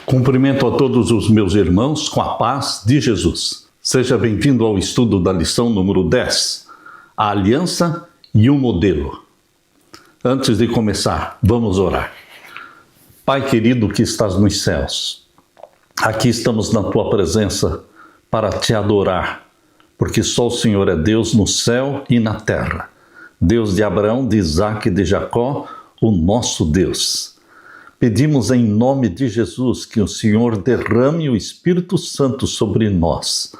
Cumprimento a todos os meus irmãos com a paz de Jesus. Seja bem-vindo ao estudo da lição número 10, a aliança e o modelo. Antes de começar, vamos orar. Pai querido que estás nos céus, aqui estamos na tua presença para te adorar, porque só o Senhor é Deus no céu e na terra. Deus de Abraão, de Isaque e de Jacó, o nosso Deus. Pedimos em nome de Jesus que o Senhor derrame o Espírito Santo sobre nós.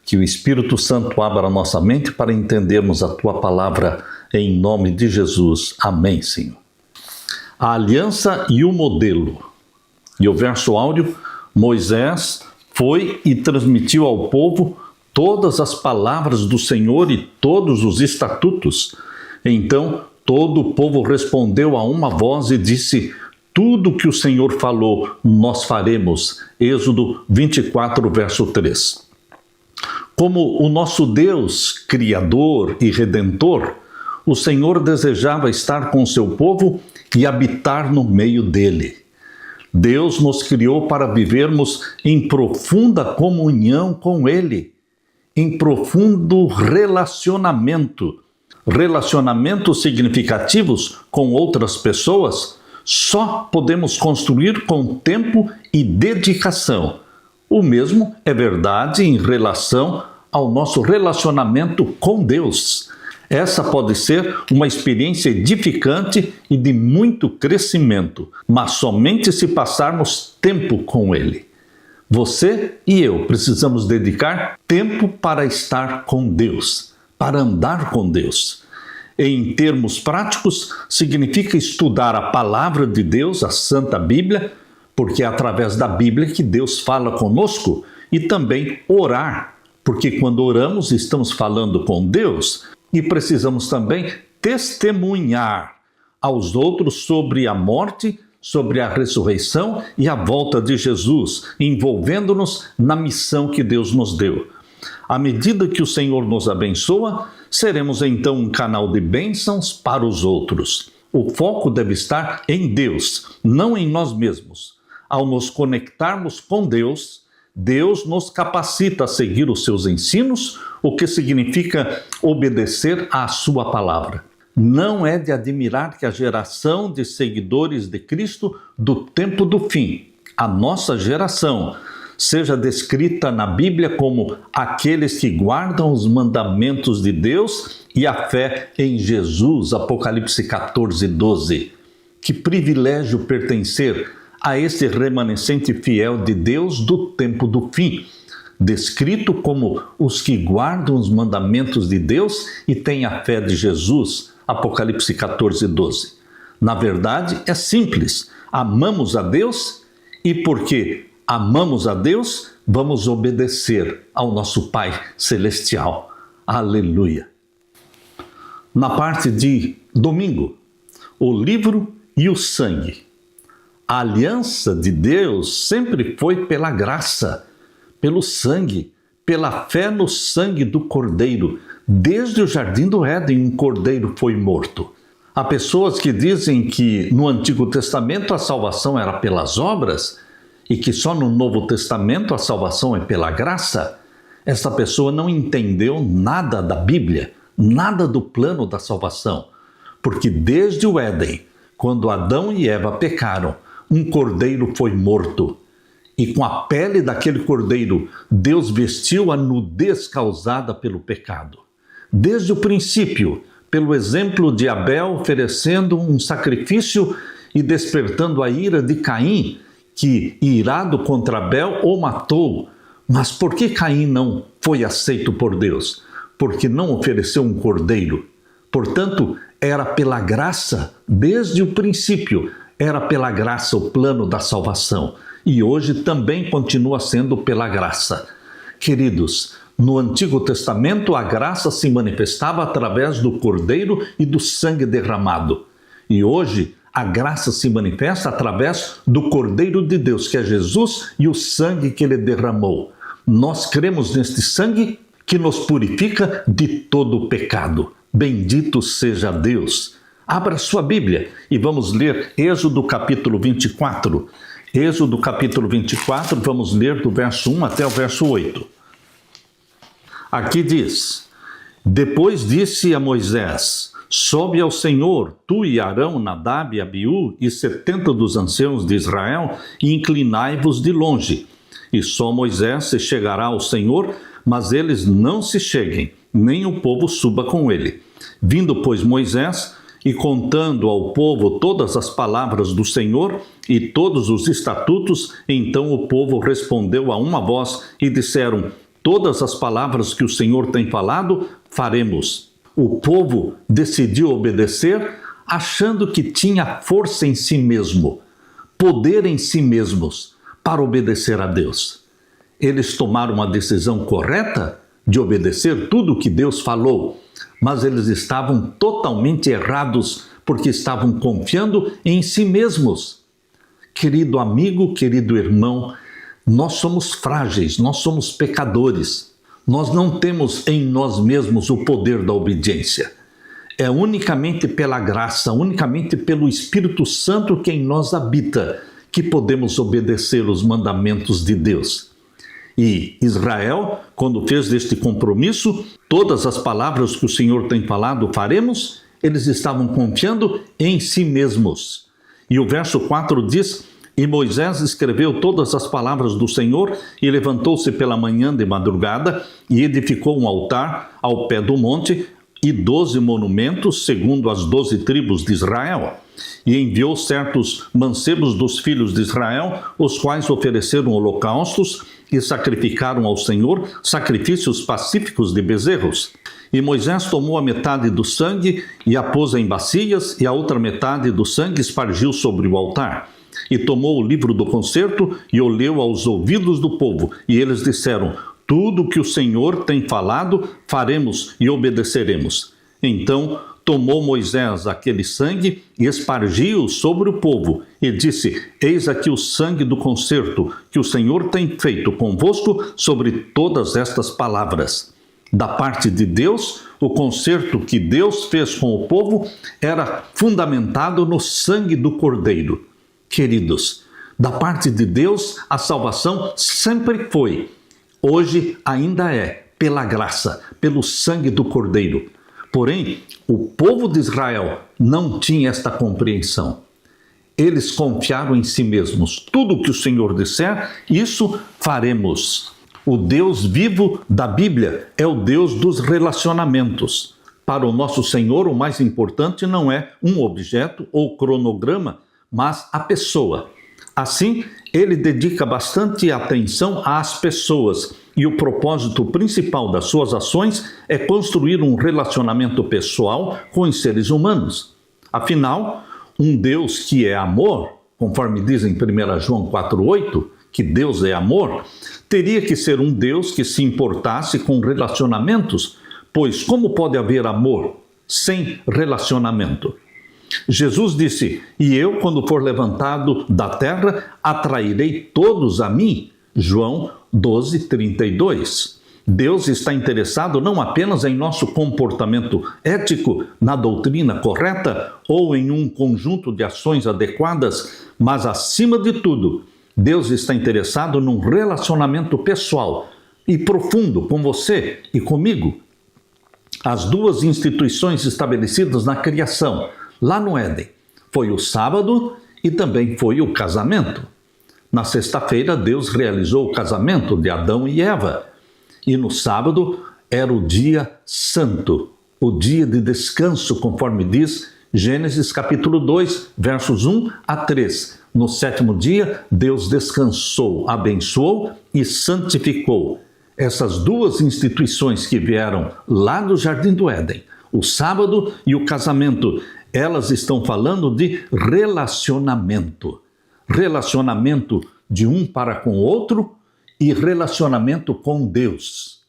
Que o Espírito Santo abra a nossa mente para entendermos a tua palavra em nome de Jesus. Amém, Senhor. A aliança e o modelo. E o verso áudio, Moisés foi e transmitiu ao povo todas as palavras do Senhor e todos os estatutos. Então todo o povo respondeu a uma voz e disse: tudo que o Senhor falou, nós faremos. Êxodo 24, verso 3. Como o nosso Deus, Criador e Redentor, o Senhor desejava estar com o seu povo e habitar no meio dele. Deus nos criou para vivermos em profunda comunhão com Ele, em profundo relacionamentos significativos com outras pessoas. Só podemos construir com tempo e dedicação. O mesmo é verdade em relação ao nosso relacionamento com Deus. Essa pode ser uma experiência edificante e de muito crescimento, mas somente se passarmos tempo com Ele. Você e eu precisamos dedicar tempo para estar com Deus, para andar com Deus. Em termos práticos, significa estudar a palavra de Deus, a Santa Bíblia, porque é através da Bíblia que Deus fala conosco, e também orar, porque quando oramos estamos falando com Deus, e precisamos também testemunhar aos outros sobre a morte, sobre a ressurreição e a volta de Jesus, envolvendo-nos na missão que Deus nos deu. À medida que o Senhor nos abençoa, seremos então um canal de bênçãos para os outros. O foco deve estar em Deus, não em nós mesmos. Ao nos conectarmos com Deus, Deus nos capacita a seguir os seus ensinos, o que significa obedecer à sua palavra. Não é de admirar que a geração de seguidores de Cristo do tempo do fim, a nossa geração, seja descrita na Bíblia como aqueles que guardam os mandamentos de Deus e a fé em Jesus, Apocalipse 14, 12. Que privilégio pertencer a esse remanescente fiel de Deus do tempo do fim, descrito como os que guardam os mandamentos de Deus e têm a fé de Jesus, Apocalipse 14, 12. Na verdade, é simples, amamos a Deus e porque amamos a Deus, vamos obedecer ao nosso Pai Celestial. Aleluia! Na parte de domingo, o livro e o sangue. A aliança de Deus sempre foi pela graça, pelo sangue, pela fé no sangue do Cordeiro. Desde o Jardim do Éden, um cordeiro foi morto. Há pessoas que dizem que no Antigo Testamento a salvação era pelas obras, e que só no Novo Testamento a salvação é pela graça. Essa pessoa não entendeu nada da Bíblia, nada do plano da salvação. Porque desde o Éden, quando Adão e Eva pecaram, um cordeiro foi morto. E com a pele daquele cordeiro, Deus vestiu a nudez causada pelo pecado. Desde o princípio, pelo exemplo de Abel oferecendo um sacrifício e despertando a ira de Caim, que, irado contra Abel, o matou. Mas por que Caim não foi aceito por Deus? Porque não ofereceu um cordeiro. Portanto, era pela graça, desde o princípio, era pela graça o plano da salvação. E hoje também continua sendo pela graça. Queridos, no Antigo Testamento a graça se manifestava através do cordeiro e do sangue derramado. E hoje a graça se manifesta através do Cordeiro de Deus, que é Jesus, e o sangue que Ele derramou. Nós cremos neste sangue que nos purifica de todo o pecado. Bendito seja Deus. Abra sua Bíblia e vamos ler Êxodo capítulo 24. Êxodo capítulo 24, vamos ler do verso 1 até o verso 8. Aqui diz: Depois disse a Moisés: Sobe ao Senhor, tu e Arão, Nadab e Abiú, e 70 dos anciãos de Israel, e inclinai-vos de longe. E só Moisés se chegará ao Senhor, mas eles não se cheguem, nem o povo suba com ele. Vindo, pois, Moisés, e contando ao povo todas as palavras do Senhor e todos os estatutos, então o povo respondeu a uma voz e disseram: Todas as palavras que o Senhor tem falado, faremos. O povo decidiu obedecer, achando que tinha força em si mesmo, poder em si mesmos, para obedecer a Deus. Eles tomaram a decisão correta de obedecer tudo o que Deus falou, mas eles estavam totalmente errados, porque estavam confiando em si mesmos. Querido amigo, querido irmão, nós somos frágeis, nós somos pecadores. Nós não temos em nós mesmos o poder da obediência. É unicamente pela graça, unicamente pelo Espírito Santo que em nós habita, que podemos obedecer os mandamentos de Deus. E Israel, quando fez este compromisso, todas as palavras que o Senhor tem falado faremos, eles estavam confiando em si mesmos. E o verso 4 diz: E Moisés escreveu todas as palavras do Senhor e levantou-se pela manhã de madrugada e edificou um altar ao pé do monte e 12 monumentos, segundo as 12 tribos de Israel. E enviou certos mancebos dos filhos de Israel, os quais ofereceram holocaustos e sacrificaram ao Senhor sacrifícios pacíficos de bezerros. E Moisés tomou a metade do sangue e a pôs em bacias, e a outra metade do sangue espargiu sobre o altar. E tomou o livro do concerto e o leu aos ouvidos do povo. E eles disseram: Tudo que o Senhor tem falado, faremos e obedeceremos. Então tomou Moisés aquele sangue e espargiu sobre o povo, e disse: Eis aqui o sangue do concerto que o Senhor tem feito convosco sobre todas estas palavras. Da parte de Deus, o concerto que Deus fez com o povo era fundamentado no sangue do Cordeiro. Queridos, da parte de Deus, a salvação sempre foi, hoje ainda é, pela graça, pelo sangue do Cordeiro. Porém, o povo de Israel não tinha esta compreensão. Eles confiaram em si mesmos. Tudo o que o Senhor disser, isso faremos. O Deus vivo da Bíblia é o Deus dos relacionamentos. Para o nosso Senhor, o mais importante não é um objeto ou cronograma, mas a pessoa. Assim, ele dedica bastante atenção às pessoas, e o propósito principal das suas ações é construir um relacionamento pessoal com os seres humanos. Afinal, um Deus que é amor, conforme diz em 1 João 4,8, que Deus é amor, teria que ser um Deus que se importasse com relacionamentos, pois como pode haver amor sem relacionamento? Jesus disse: E eu, quando for levantado da terra, atrairei todos a mim. João 12:32. Deus está interessado não apenas em nosso comportamento ético, na doutrina correta ou em um conjunto de ações adequadas, mas acima de tudo, Deus está interessado num relacionamento pessoal e profundo com você e comigo. As duas instituições estabelecidas na criação, lá no Éden, foi o sábado e também foi o casamento. Na sexta-feira, Deus realizou o casamento de Adão e Eva. E no sábado era o dia santo, o dia de descanso, conforme diz Gênesis capítulo 2, versos 1 a 3. No sétimo dia, Deus descansou, abençoou e santificou. Essas duas instituições que vieram lá do Jardim do Éden, o sábado e o casamento, elas estão falando de relacionamento. Relacionamento de um para com o outro e relacionamento com Deus.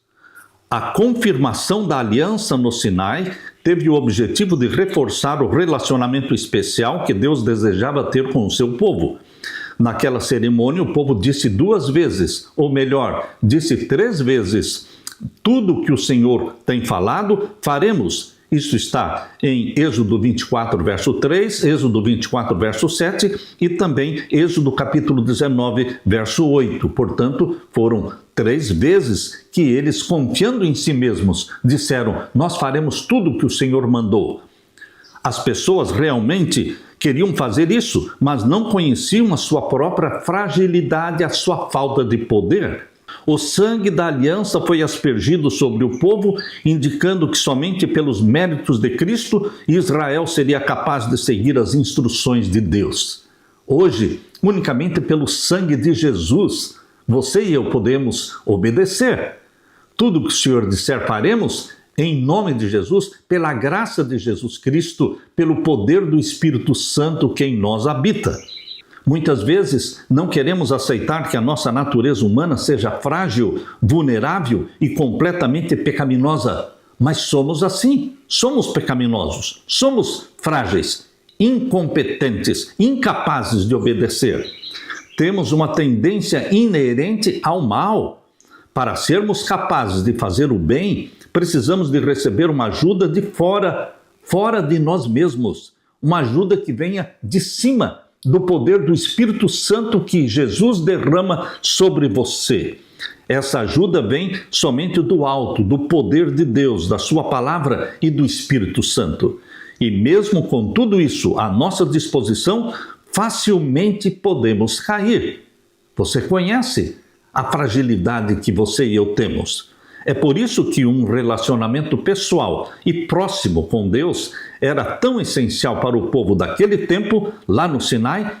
A confirmação da aliança no Sinai teve o objetivo de reforçar o relacionamento especial que Deus desejava ter com o seu povo. Naquela cerimônia, o povo disse 2 vezes, ou melhor, disse 3 vezes: Tudo que o Senhor tem falado, faremos, Isso está em Êxodo 24, verso 3, Êxodo 24, verso 7 e também Êxodo capítulo 19, verso 8. Portanto, foram 3 vezes que eles, confiando em si mesmos, disseram: nós faremos tudo o que o Senhor mandou. As pessoas realmente queriam fazer isso, mas não conheciam a sua própria fragilidade, a sua falta de poder. O sangue da aliança foi aspergido sobre o povo, indicando que somente pelos méritos de Cristo Israel seria capaz de seguir as instruções de Deus. Hoje, unicamente pelo sangue de Jesus, você e eu podemos obedecer. Tudo que o Senhor disser faremos, em nome de Jesus, pela graça de Jesus Cristo, pelo poder do Espírito Santo que em nós habita. Muitas vezes não queremos aceitar que a nossa natureza humana seja frágil, vulnerável e completamente pecaminosa. Mas somos assim, somos pecaminosos, somos frágeis, incompetentes, incapazes de obedecer. Temos uma tendência inerente ao mal. Para sermos capazes de fazer o bem, precisamos de receber uma ajuda de fora de nós mesmos. Uma ajuda que venha de cima, do poder do Espírito Santo que Jesus derrama sobre você. Essa ajuda vem somente do alto, do poder de Deus, da sua palavra e do Espírito Santo. E mesmo com tudo isso à nossa disposição, facilmente podemos cair. Você conhece a fragilidade que você e eu temos. É por isso que um relacionamento pessoal e próximo com Deus era tão essencial para o povo daquele tempo, lá no Sinai,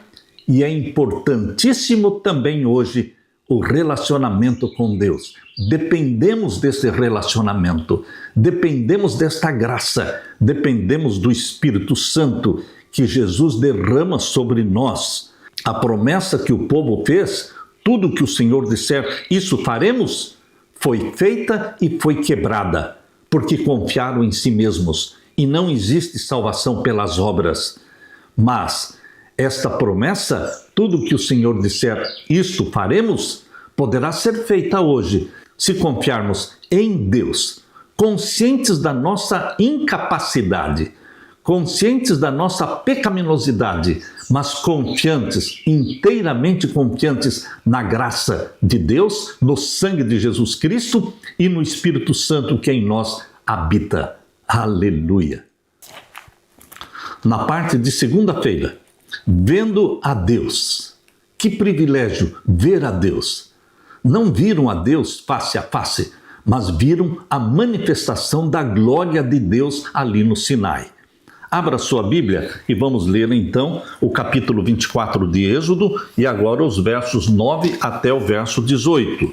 e é importantíssimo também hoje o relacionamento com Deus. Dependemos desse relacionamento, dependemos desta graça, dependemos do Espírito Santo que Jesus derrama sobre nós. A promessa que o povo fez, tudo que o Senhor disser, isso faremos, foi feita e foi quebrada, porque confiaram em si mesmos, e não existe salvação pelas obras. Mas esta promessa, tudo que o Senhor disser, isto faremos, poderá ser feita hoje, se confiarmos em Deus, conscientes da nossa incapacidade, conscientes da nossa pecaminosidade, mas confiantes, inteiramente confiantes na graça de Deus, no sangue de Jesus Cristo e no Espírito Santo que em nós habita. Aleluia! Na parte de segunda-feira, vendo a Deus. Que privilégio ver a Deus! Não viram a Deus face a face, mas viram a manifestação da glória de Deus ali no Sinai. Abra sua Bíblia e vamos ler então o capítulo 24 de Êxodo e agora os versos 9 até o verso 18.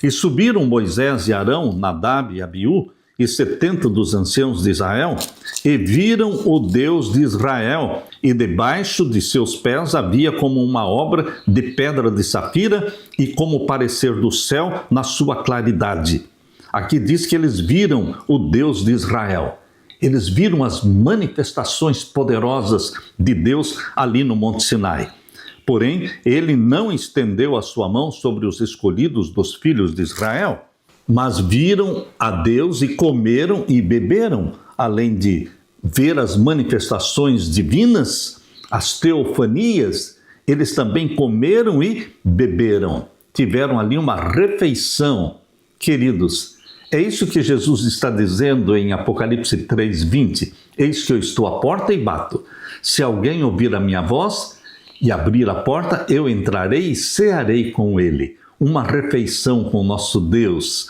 E subiram Moisés e Arão, Nadab e Abiú, e 70 dos anciãos de Israel, e viram o Deus de Israel, e debaixo de seus pés havia como uma obra de pedra de safira, e como o parecer do céu na sua claridade. Aqui diz que eles viram o Deus de Israel. Eles viram as manifestações poderosas de Deus ali no Monte Sinai. Porém, ele não estendeu a sua mão sobre os escolhidos dos filhos de Israel, mas viram a Deus e comeram e beberam, além de ver as manifestações divinas, as teofanias, eles também comeram e beberam. Tiveram ali uma refeição. Queridos, é isso que Jesus está dizendo em Apocalipse 3:20. Eis que eu estou à porta e bato. Se alguém ouvir a minha voz e abrir a porta, eu entrarei e cearei com ele. Uma refeição com o nosso Deus.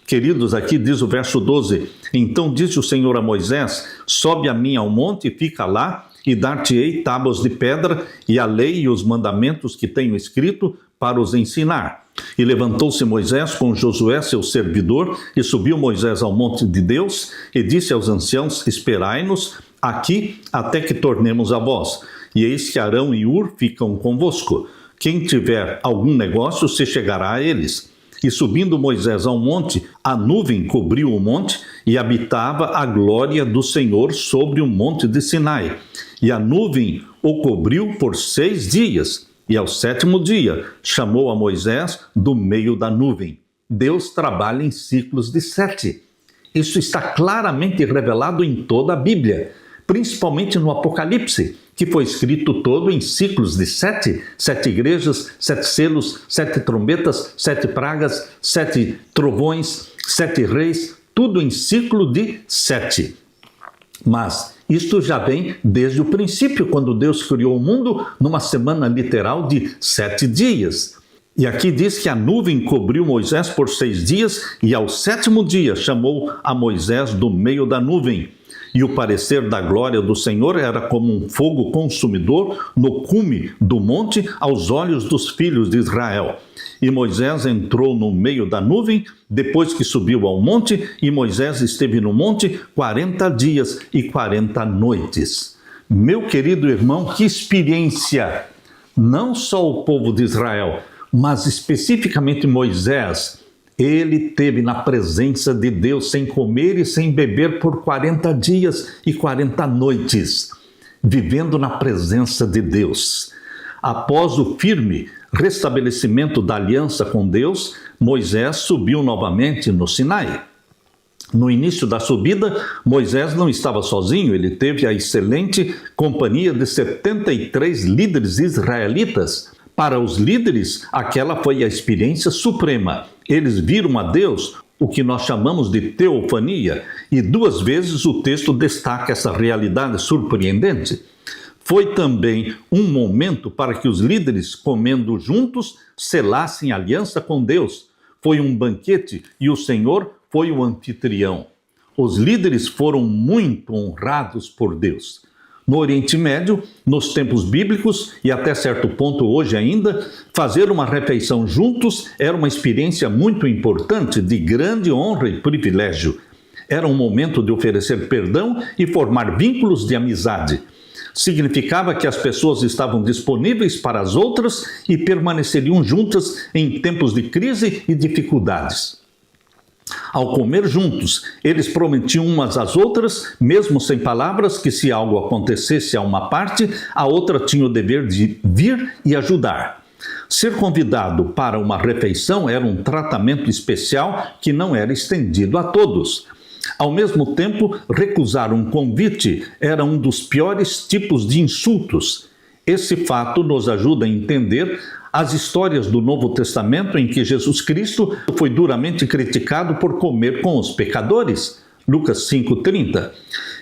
Queridos, aqui diz o verso 12. Então disse o Senhor a Moisés: sobe a mim ao monte e fica lá, e dar-te-ei tábuas de pedra e a lei e os mandamentos que tenho escrito para os ensinar. E levantou-se Moisés com Josué, seu servidor, e subiu Moisés ao monte de Deus, e disse aos anciãos: esperai-nos aqui até que tornemos a vós. E eis que Arão e Ur ficam convosco. Quem tiver algum negócio se chegará a eles. E subindo Moisés ao monte, a nuvem cobriu o monte, e habitava a glória do Senhor sobre o monte de Sinai. E a nuvem o cobriu por 6 dias. E ao 7º dia chamou a Moisés do meio da nuvem. Deus trabalha em ciclos de 7. Isso está claramente revelado em toda a Bíblia, principalmente no Apocalipse, que foi escrito todo em ciclos de 7 igrejas, 7 selos, 7 trombetas, 7 pragas, 7 trovões, 7 reis, tudo em ciclo de 7. Mas isto já vem desde o princípio, quando Deus criou o mundo numa semana literal de 7 dias. E aqui diz que a nuvem cobriu Moisés por 6 dias e ao 7º dia chamou a Moisés do meio da nuvem. E o parecer da glória do Senhor era como um fogo consumidor no cume do monte aos olhos dos filhos de Israel. E Moisés entrou no meio da nuvem, depois que subiu ao monte, e Moisés esteve no monte 40 dias e 40 noites. Meu querido irmão, que experiência! Não só o povo de Israel, mas especificamente Moisés, ele teve na presença de Deus sem comer e sem beber por 40 dias e 40 noites, vivendo na presença de Deus. Após o firme restabelecimento da aliança com Deus, Moisés subiu novamente no Sinai. No início da subida, Moisés não estava sozinho, ele teve a excelente companhia de 73 líderes israelitas. Para os líderes, aquela foi a experiência suprema. Eles viram a Deus, o que nós chamamos de teofania, e 2 vezes o texto destaca essa realidade surpreendente. Foi também um momento para que os líderes, comendo juntos, selassem aliança com Deus. Foi um banquete e o Senhor foi o anfitrião. Os líderes foram muito honrados por Deus. No Oriente Médio, nos tempos bíblicos e até certo ponto hoje ainda, fazer uma refeição juntos era uma experiência muito importante, de grande honra e privilégio. Era um momento de oferecer perdão e formar vínculos de amizade. Significava que as pessoas estavam disponíveis para as outras e permaneceriam juntas em tempos de crise e dificuldades. Ao comer juntos, eles prometiam umas às outras, mesmo sem palavras, que se algo acontecesse a uma parte, a outra tinha o dever de vir e ajudar. Ser convidado para uma refeição era um tratamento especial que não era estendido a todos. Ao mesmo tempo, recusar um convite era um dos piores tipos de insultos. Esse fato nos ajuda a entender as histórias do Novo Testamento em que Jesus Cristo foi duramente criticado por comer com os pecadores. Lucas 5,30.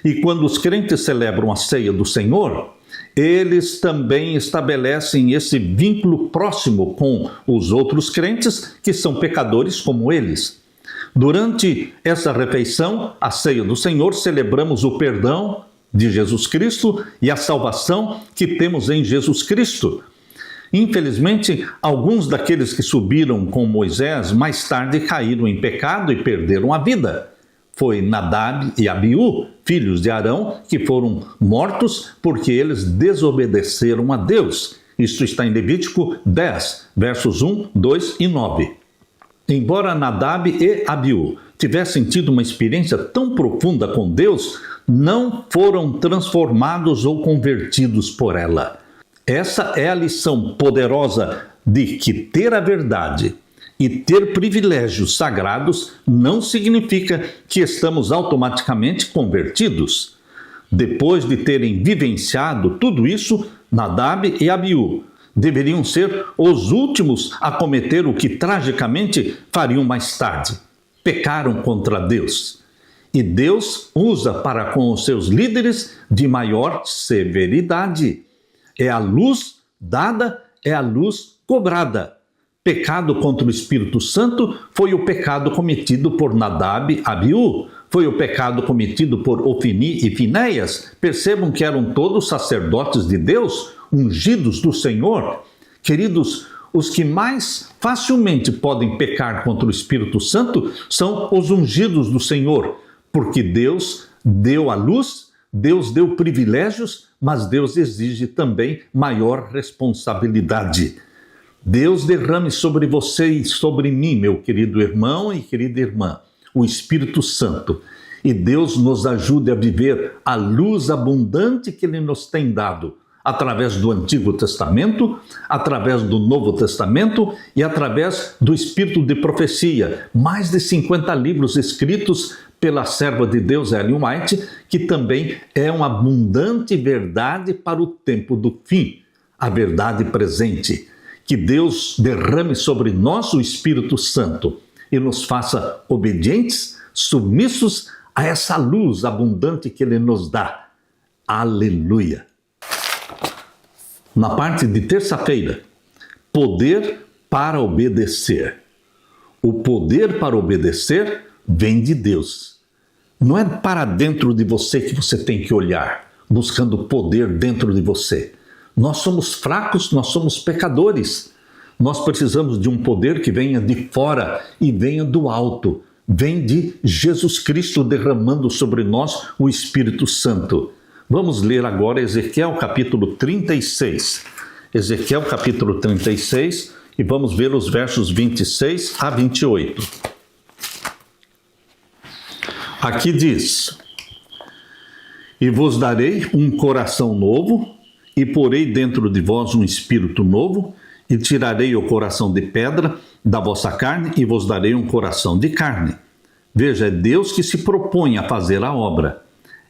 E quando os crentes celebram a ceia do Senhor, eles também estabelecem esse vínculo próximo com os outros crentes que são pecadores como eles. Durante essa refeição, a ceia do Senhor, celebramos o perdão de Jesus Cristo e a salvação que temos em Jesus Cristo. Infelizmente, alguns daqueles que subiram com Moisés mais tarde caíram em pecado e perderam a vida. Foi Nadab e Abiú, filhos de Arão, que foram mortos porque eles desobedeceram a Deus. Isto está em Levítico 10, versos 1, 2 e 9. Embora Nadab e Abiú tivessem tido uma experiência tão profunda com Deus, não foram transformados ou convertidos por ela. Essa é a lição poderosa de que ter a verdade e ter privilégios sagrados não significa que estamos automaticamente convertidos. Depois de terem vivenciado tudo isso, Nadab e Abiú deveriam ser os últimos a cometer o que tragicamente fariam mais tarde. Pecaram contra Deus. E Deus usa para com os seus líderes de maior severidade. É a luz dada, é a luz cobrada. Pecado contra o Espírito Santo foi o pecado cometido por Nadab e Abiú. Foi o pecado cometido por Ofni e Finéias. Percebam que eram todos sacerdotes de Deus, ungidos do Senhor. Queridos, os que mais facilmente podem pecar contra o Espírito Santo são os ungidos do Senhor, porque Deus deu a luz, Deus deu privilégios, mas Deus exige também maior responsabilidade. Deus derrame sobre você e sobre mim, meu querido irmão e querida irmã, o Espírito Santo. E Deus nos ajude a viver a luz abundante que Ele nos tem dado, através do Antigo Testamento, através do Novo Testamento e através do Espírito de profecia. Mais de 50 livros escritos pela serva de Deus, Ellen White, que também é uma abundante verdade para o tempo do fim, a verdade presente. Que Deus derrame sobre nós o Espírito Santo e nos faça obedientes, submissos a essa luz abundante que Ele nos dá. Aleluia! Na parte de terça-feira, poder para obedecer. O poder para obedecer vem de Deus. Não é para dentro de você que você tem que olhar, buscando poder dentro de você. Nós somos fracos, nós somos pecadores. Nós precisamos de um poder que venha de fora e venha do alto. Vem de Jesus Cristo derramando sobre nós o Espírito Santo. Vamos ler agora Ezequiel capítulo 36. Ezequiel capítulo 36 e vamos ver os versos 26 a 28. Aqui diz: E vos darei um coração novo, e porei dentro de vós um espírito novo, e tirarei o coração de pedra da vossa carne, e vos darei um coração de carne. Veja, é Deus que se propõe a fazer a obra.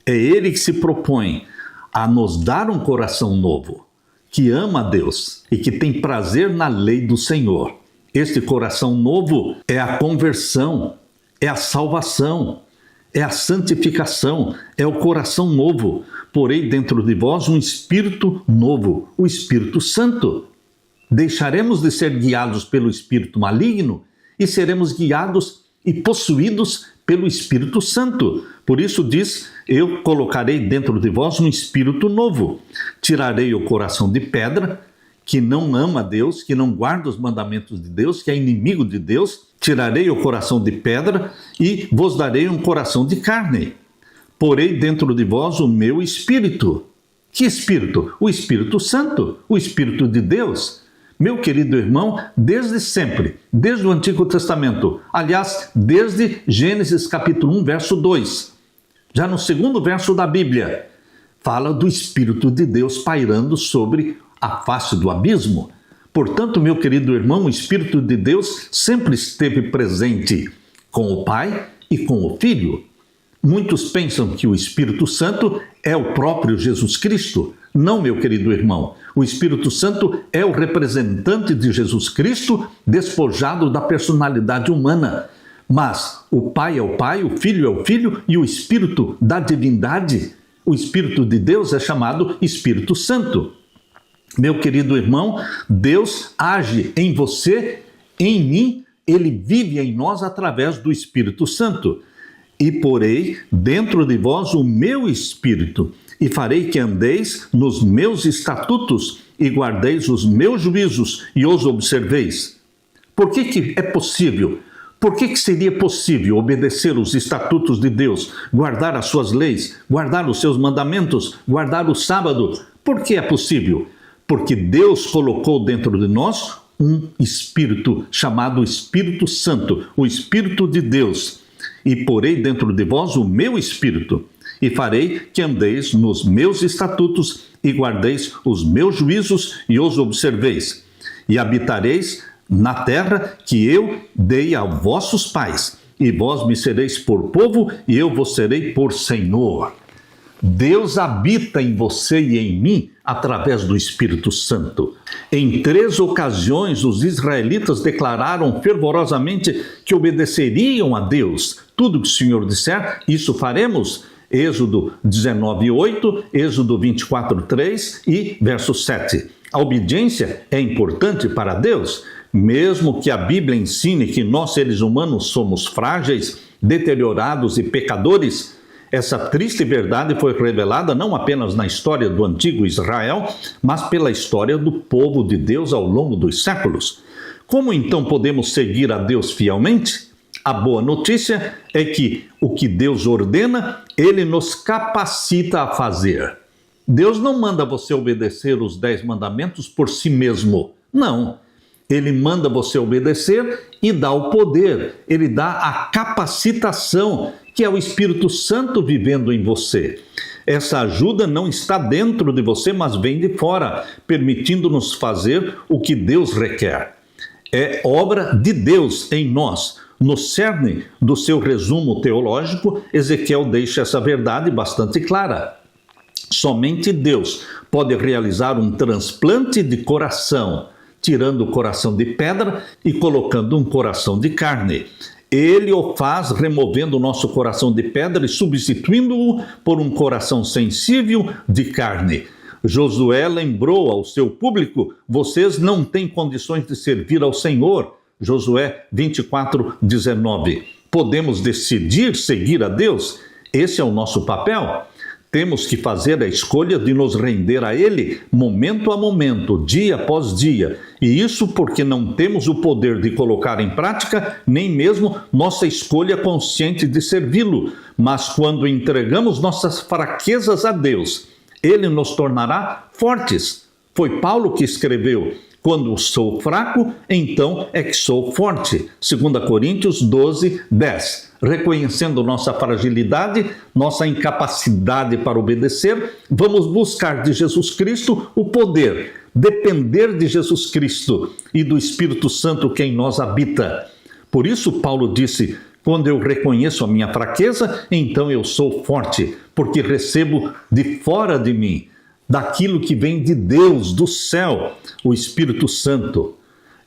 É Ele que se propõe a nos dar um coração novo, que ama a Deus e que tem prazer na lei do Senhor. Este coração novo é a conversão, é a salvação, é a santificação, é o coração novo. Porei dentro de vós um espírito novo, o Espírito Santo. Deixaremos de ser guiados pelo espírito maligno e seremos guiados e possuídos pelo Espírito Santo. Por isso diz: eu colocarei dentro de vós um espírito novo. Tirarei o coração de pedra, que não ama a Deus, que não guarda os mandamentos de Deus, que é inimigo de Deus. Tirarei o coração de pedra e vos darei um coração de carne. Porei dentro de vós o meu espírito. Que espírito? O Espírito Santo, o Espírito de Deus. Meu querido irmão, desde sempre, desde o Antigo Testamento, aliás, desde Gênesis capítulo 1, verso 2, já no segundo verso da Bíblia, fala do Espírito de Deus pairando sobre a face do abismo. Portanto, meu querido irmão, o Espírito de Deus sempre esteve presente com o Pai e com o Filho. Muitos pensam que o Espírito Santo é o próprio Jesus Cristo. Não, meu querido irmão. O Espírito Santo é o representante de Jesus Cristo despojado da personalidade humana. Mas o Pai é o Pai, o Filho é o Filho e o Espírito da divindade, o Espírito de Deus, é chamado Espírito Santo. Meu querido irmão, Deus age em você, em mim, Ele vive em nós através do Espírito Santo. E porei dentro de vós o meu espírito, e farei que andeis nos meus estatutos, e guardeis os meus juízos, e os observeis. Por que é possível? Por que seria possível obedecer os estatutos de Deus, guardar as suas leis, guardar os seus mandamentos, guardar o sábado? Por que é possível? Porque Deus colocou dentro de nós um espírito chamado Espírito Santo, o Espírito de Deus. E porei dentro de vós o meu espírito, e farei que andeis nos meus estatutos, e guardeis os meus juízos, e os observeis. E habitareis na terra que eu dei a vossos pais, e vós me sereis por povo, e eu vos serei por Senhor. Deus habita em você e em mim através do Espírito Santo. Em 3 ocasiões, os israelitas declararam fervorosamente que obedeceriam a Deus. Tudo que o Senhor disser, isso faremos. Êxodo 19:8, Êxodo 24:3 e verso 7. A obediência é importante para Deus, mesmo que a Bíblia ensine que nós, seres humanos, somos frágeis, deteriorados e pecadores. Essa triste verdade foi revelada não apenas na história do antigo Israel, mas pela história do povo de Deus ao longo dos séculos. Como então podemos seguir a Deus fielmente? A boa notícia é que o que Deus ordena, Ele nos capacita a fazer. Deus não manda você obedecer os 10 mandamentos por si mesmo. Não. Ele manda você obedecer e dá o poder. Ele dá a capacitação, que é o Espírito Santo vivendo em você. Essa ajuda não está dentro de você, mas vem de fora, permitindo-nos fazer o que Deus requer. É obra de Deus em nós, No cerne do seu resumo teológico, Ezequiel deixa essa verdade bastante clara. Somente Deus pode realizar um transplante de coração, tirando o coração de pedra e colocando um coração de carne. Ele o faz removendo o nosso coração de pedra e substituindo-o por um coração sensível de carne. Josué lembrou ao seu público: vocês não têm condições de servir ao Senhor. Josué 24:19. Podemos decidir seguir a Deus? Esse é o nosso papel. Temos que fazer a escolha de nos render a Ele momento a momento, dia após dia. E isso porque não temos o poder de colocar em prática nem mesmo nossa escolha consciente de servi-lo. Mas quando entregamos nossas fraquezas a Deus, Ele nos tornará fortes. Foi Paulo que escreveu: quando sou fraco, então é que sou forte. 2 Coríntios 12:10. Reconhecendo nossa fragilidade, nossa incapacidade para obedecer, vamos buscar de Jesus Cristo o poder, depender de Jesus Cristo e do Espírito Santo que em nós habita. Por isso Paulo disse: quando eu reconheço a minha fraqueza, então eu sou forte, porque recebo de fora de mim, daquilo que vem de Deus, do céu, o Espírito Santo.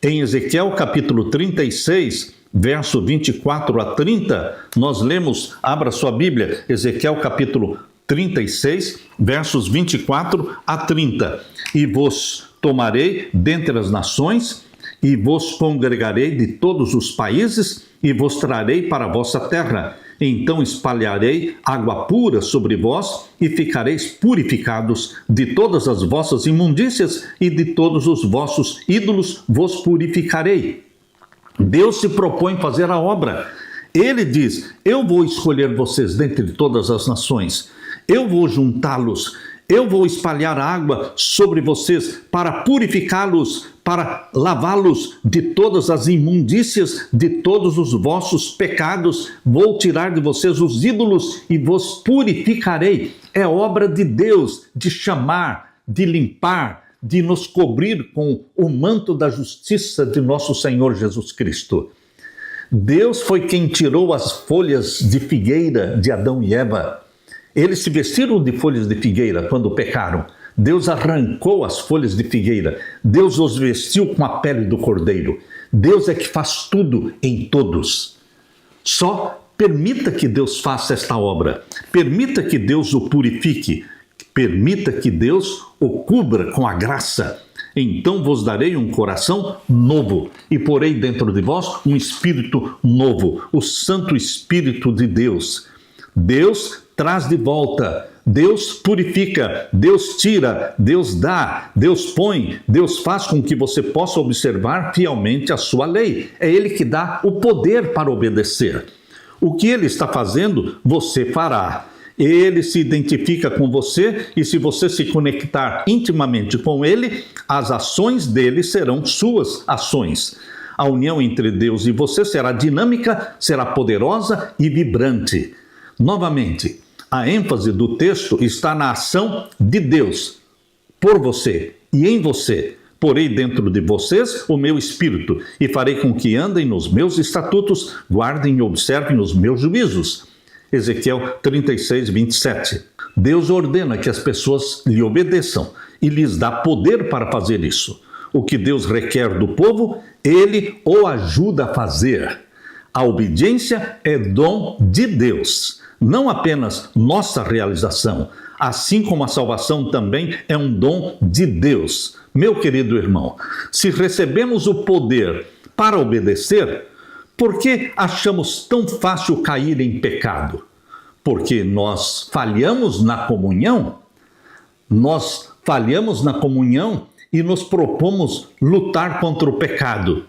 Em Ezequiel capítulo 36, verso 24 a 30, nós lemos, abra sua Bíblia, Ezequiel capítulo 36, versos 24 a 30. E vos tomarei dentre as nações, e vos congregarei de todos os países, e vos trarei para a vossa terra. Então espalharei água pura sobre vós, e ficareis purificados de todas as vossas imundícias, e de todos os vossos ídolos vos purificarei. Deus se propõe fazer a obra. Ele diz: eu vou escolher vocês dentre todas as nações, eu vou juntá-los, eu vou espalhar água sobre vocês para purificá-los, para lavá-los de todas as imundícias, de todos os vossos pecados. Vou tirar de vocês os ídolos e vos purificarei. É obra de Deus de chamar, de limpar, de nos cobrir com o manto da justiça de nosso Senhor Jesus Cristo. Deus foi quem tirou as folhas de figueira de Adão e Eva. Eles se vestiram de folhas de figueira quando pecaram. Deus arrancou as folhas de figueira. Deus os vestiu com a pele do cordeiro. Deus é que faz tudo em todos. Só permita que Deus faça esta obra. Permita que Deus o purifique. Permita que Deus o cubra com a graça. Então vos darei um coração novo e porei dentro de vós um espírito novo, o Santo Espírito de Deus. Deus traz de volta, Deus purifica, Deus tira, Deus dá, Deus põe, Deus faz com que você possa observar fielmente a sua lei. É Ele que dá o poder para obedecer. O que Ele está fazendo, você fará. Ele se identifica com você e se você se conectar intimamente com Ele, as ações dele serão suas ações. A união entre Deus e você será dinâmica, será poderosa e vibrante. Novamente, a ênfase do texto está na ação de Deus por você e em você. Porei dentro de vocês o meu espírito e farei com que andem nos meus estatutos, guardem e observem os meus juízos. Ezequiel 36, 27. Deus ordena que as pessoas lhe obedeçam e lhes dá poder para fazer isso. O que Deus requer do povo, Ele o ajuda a fazer. A obediência é dom de Deus, não apenas nossa realização, assim como a salvação também é um dom de Deus. Meu querido irmão, se recebemos o poder para obedecer, por que achamos tão fácil cair em pecado? Porque nós falhamos na comunhão? Nós falhamos na comunhão e nos propomos lutar contra o pecado.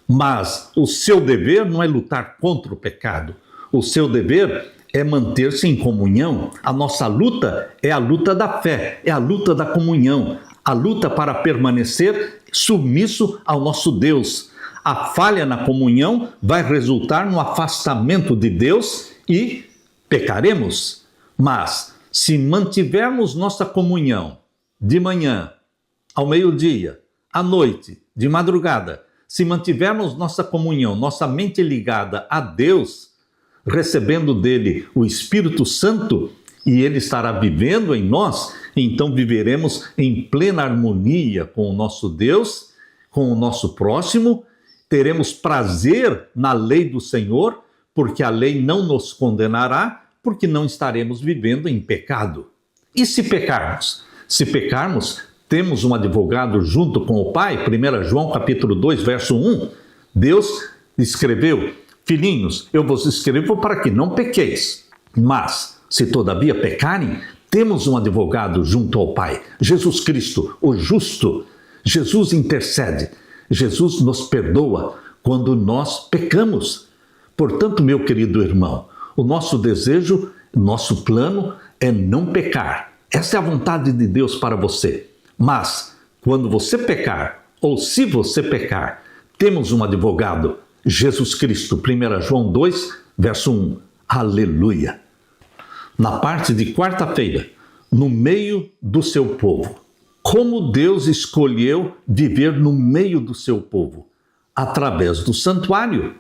Mas o seu dever não é lutar contra o pecado. O seu dever é manter-se em comunhão. A nossa luta é a luta da fé, é a luta da comunhão, a luta para permanecer submisso ao nosso Deus. A falha na comunhão vai resultar no afastamento de Deus e pecaremos. Mas, se mantivermos nossa comunhão de manhã, ao meio-dia, à noite, de madrugada, se mantivermos nossa comunhão, nossa mente ligada a Deus, recebendo dele o Espírito Santo, e ele estará vivendo em nós, então viveremos em plena harmonia com o nosso Deus, com o nosso próximo, teremos prazer na lei do Senhor, porque a lei não nos condenará, porque não estaremos vivendo em pecado. E se pecarmos? Se pecarmos, temos um advogado junto com o Pai. 1 João capítulo 2, verso 1, Deus escreveu: filhinhos, eu vos escrevo para que não pequeis, mas se todavia pecarem, temos um advogado junto ao Pai, Jesus Cristo, o justo. Jesus intercede, Jesus nos perdoa quando nós pecamos. Portanto, meu querido irmão, o nosso desejo, nosso plano é não pecar. Essa é a vontade de Deus para você. Mas, quando você pecar, ou se você pecar, temos um advogado, Jesus Cristo. 1 João 2, verso 1. Aleluia! Na parte de quarta-feira, no meio do seu povo. Como Deus escolheu viver no meio do seu povo? Através do santuário.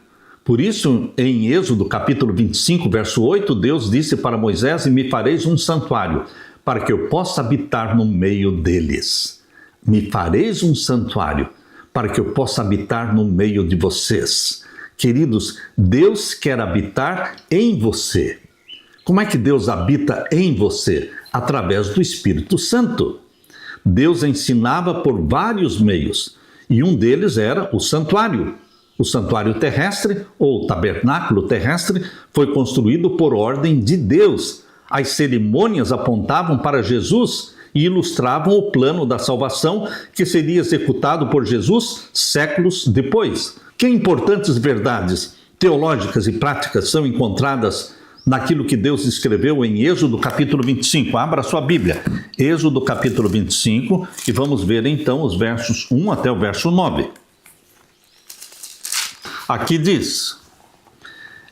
Por isso, em Êxodo capítulo 25, verso 8, Deus disse para Moisés: e me fareis um santuário, para que eu possa habitar no meio deles. Me fareis um santuário, para que eu possa habitar no meio de vocês. Queridos, Deus quer habitar em você. Como é que Deus habita em você? Através do Espírito Santo. Deus ensinava por vários meios, e um deles era o santuário. O santuário terrestre, ou tabernáculo terrestre, foi construído por ordem de Deus. As cerimônias apontavam para Jesus e ilustravam o plano da salvação que seria executado por Jesus séculos depois. Que importantes verdades teológicas e práticas são encontradas naquilo que Deus escreveu em Êxodo capítulo 25. Abra sua Bíblia, Êxodo capítulo 25, e vamos ver então os versos 1 até o verso 9. Aqui diz: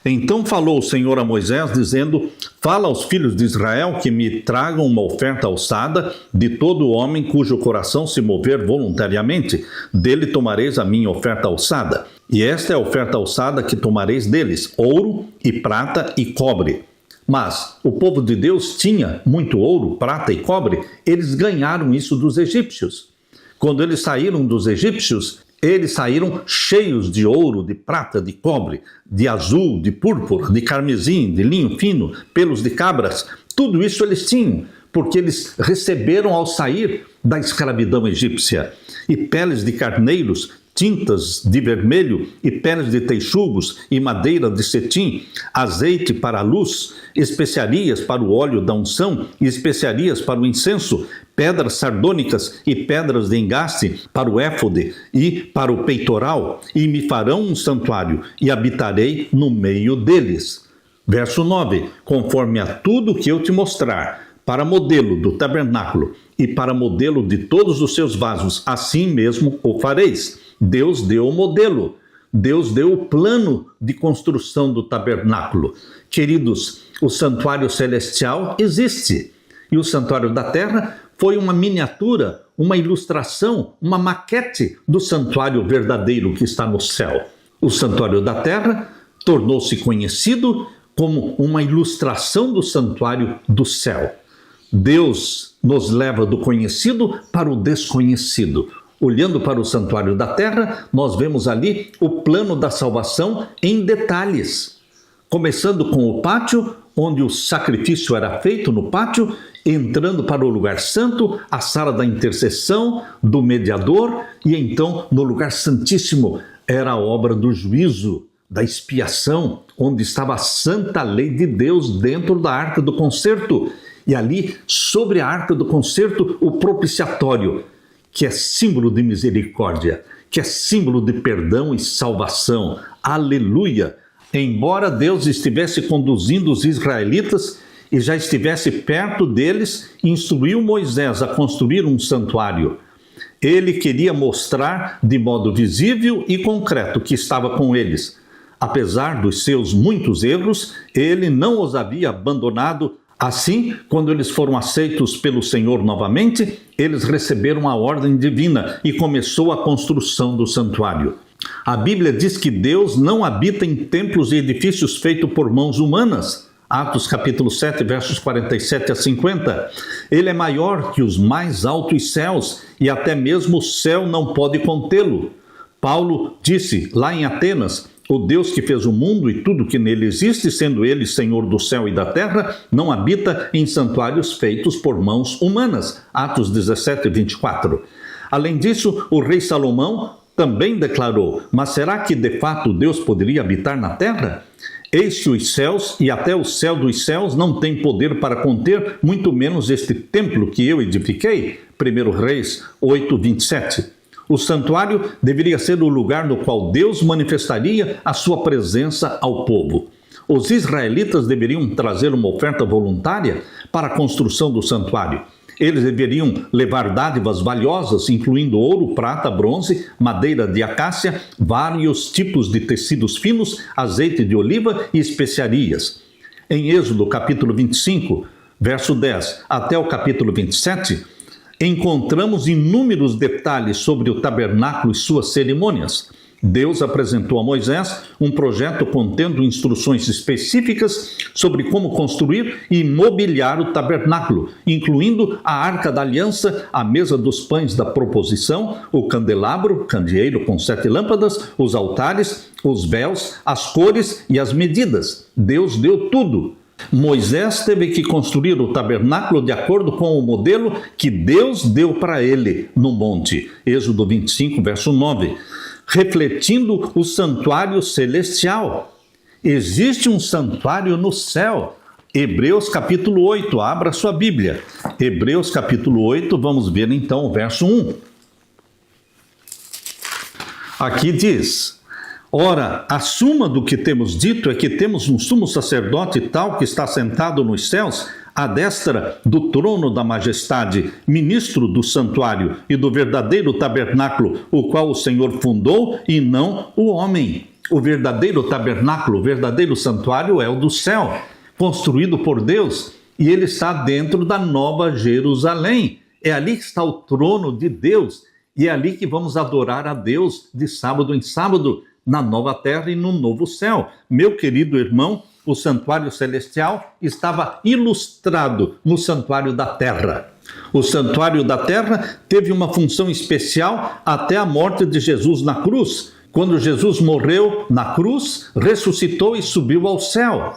então falou o Senhor a Moisés, dizendo: fala aos filhos de Israel que me tragam uma oferta alçada de todo homem cujo coração se mover voluntariamente, dele tomareis a minha oferta alçada. E esta é a oferta alçada que tomareis deles: ouro e prata e cobre. Mas o povo de Deus tinha muito ouro, prata e cobre. Eles ganharam isso dos egípcios. Quando eles saíram dos egípcios, eles saíram cheios de ouro, de prata, de cobre, de azul, de púrpura, de carmesim, de linho fino, pelos de cabras. Tudo isso eles tinham, porque eles receberam ao sair da escravidão egípcia. E peles de carneiros, tintas de vermelho e peles de teixugos e madeira de cetim, azeite para a luz, especiarias para o óleo da unção e especiarias para o incenso, pedras sardônicas e pedras de engaste para o éfode e para o peitoral, e me farão um santuário, e habitarei no meio deles. Verso 9, conforme a tudo que eu te mostrar, para modelo do tabernáculo e para modelo de todos os seus vasos, assim mesmo o fareis. Deus deu o modelo, Deus deu o plano de construção do tabernáculo. Queridos, o santuário celestial existe, e o santuário da terra foi uma miniatura, uma ilustração, uma maquete do santuário verdadeiro que está no céu. O santuário da terra tornou-se conhecido como uma ilustração do santuário do céu. Deus nos leva do conhecido para o desconhecido. Olhando para o santuário da terra, nós vemos ali o plano da salvação em detalhes. Começando com o pátio, onde o sacrifício era feito no pátio, entrando para o lugar santo, a sala da intercessão, do mediador, e então no lugar santíssimo era a obra do juízo, da expiação, onde estava a santa lei de Deus dentro da arca do concerto. E ali, sobre a arca do concerto, o propiciatório, que é símbolo de misericórdia, que é símbolo de perdão e salvação. Aleluia! Embora Deus estivesse conduzindo os israelitas e já estivesse perto deles, instruiu Moisés a construir um santuário. Ele queria mostrar de modo visível e concreto que estava com eles. Apesar dos seus muitos erros, ele não os havia abandonado. Assim, quando eles foram aceitos pelo Senhor novamente, eles receberam a ordem divina e começou a construção do santuário. A Bíblia diz que Deus não habita em templos e edifícios feitos por mãos humanas. Atos capítulo 7, versos 47 a 50. Ele é maior que os mais altos céus e até mesmo o céu não pode contê-lo. Paulo disse lá em Atenas: o Deus que fez o mundo e tudo que nele existe, sendo ele Senhor do céu e da terra, não habita em santuários feitos por mãos humanas. Atos 17, 24. Além disso, o rei Salomão também declarou: mas será que de fato Deus poderia habitar na terra? Eis que os céus e até o céu dos céus não têm poder para conter, muito menos este templo que eu edifiquei. 1 Reis 8, 27. O santuário deveria ser o lugar no qual Deus manifestaria a sua presença ao povo. Os israelitas deveriam trazer uma oferta voluntária para a construção do santuário. Eles deveriam levar dádivas valiosas, incluindo ouro, prata, bronze, madeira de acácia, vários tipos de tecidos finos, azeite de oliva e especiarias. Em Êxodo capítulo 25, verso 10 até o capítulo 27, encontramos inúmeros detalhes sobre o tabernáculo e suas cerimônias. Deus apresentou a Moisés um projeto contendo instruções específicas sobre como construir e mobiliar o tabernáculo, incluindo a arca da aliança, a mesa dos pães da proposição, o candelabro, candeeiro com 7 lâmpadas, os altares, os véus, as cores e as medidas. Deus deu tudo. Moisés teve que construir o tabernáculo de acordo com o modelo que Deus deu para ele no monte. Êxodo 25, verso 9. Refletindo o santuário celestial. Existe um santuário no céu. Hebreus capítulo 8, abra sua Bíblia. Hebreus capítulo 8, vamos ver então o verso 1. Aqui diz: ora, a suma do que temos dito é que temos um sumo sacerdote tal que está sentado nos céus, à destra do trono da majestade, ministro do santuário e do verdadeiro tabernáculo, o qual o Senhor fundou e não o homem. O verdadeiro tabernáculo, o verdadeiro santuário é o do céu, construído por Deus, e ele está dentro da Nova Jerusalém. É ali que está o trono de Deus, e é ali que vamos adorar a Deus de sábado em sábado, na nova terra e no novo céu. Meu querido irmão, o santuário celestial estava ilustrado no santuário da terra. O santuário da terra teve uma função especial até a morte de Jesus na cruz. Quando Jesus morreu na cruz, ressuscitou e subiu ao céu.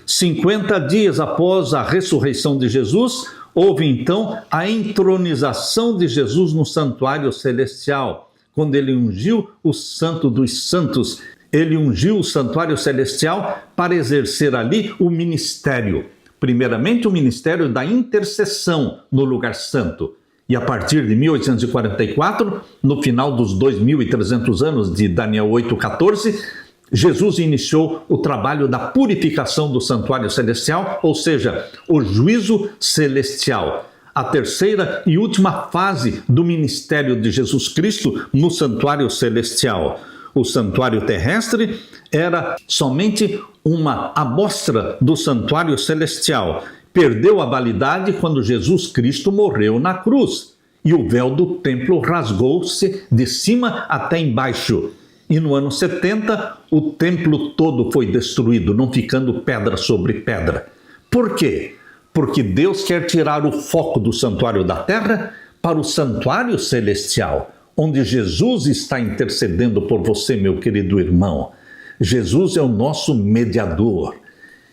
50 dias após a ressurreição de Jesus, houve então a entronização de Jesus no santuário celestial, quando ele ungiu o Santo dos Santos. Ele ungiu o santuário celestial para exercer ali o ministério. Primeiramente, o ministério da intercessão no lugar santo. E a partir de 1844, no final dos 2.300 anos de Daniel 8,14, Jesus iniciou o trabalho da purificação do santuário celestial, ou seja, o juízo celestial. A terceira e última fase do ministério de Jesus Cristo no santuário celestial. O santuário terrestre era somente uma amostra do santuário celestial. Perdeu a validade quando Jesus Cristo morreu na cruz. E o véu do templo rasgou-se de cima até embaixo. E no ano 70, o templo todo foi destruído, não ficando pedra sobre pedra. Por quê? Porque Deus quer tirar o foco do santuário da terra para o santuário celestial, onde Jesus está intercedendo por você, meu querido irmão. Jesus é o nosso mediador.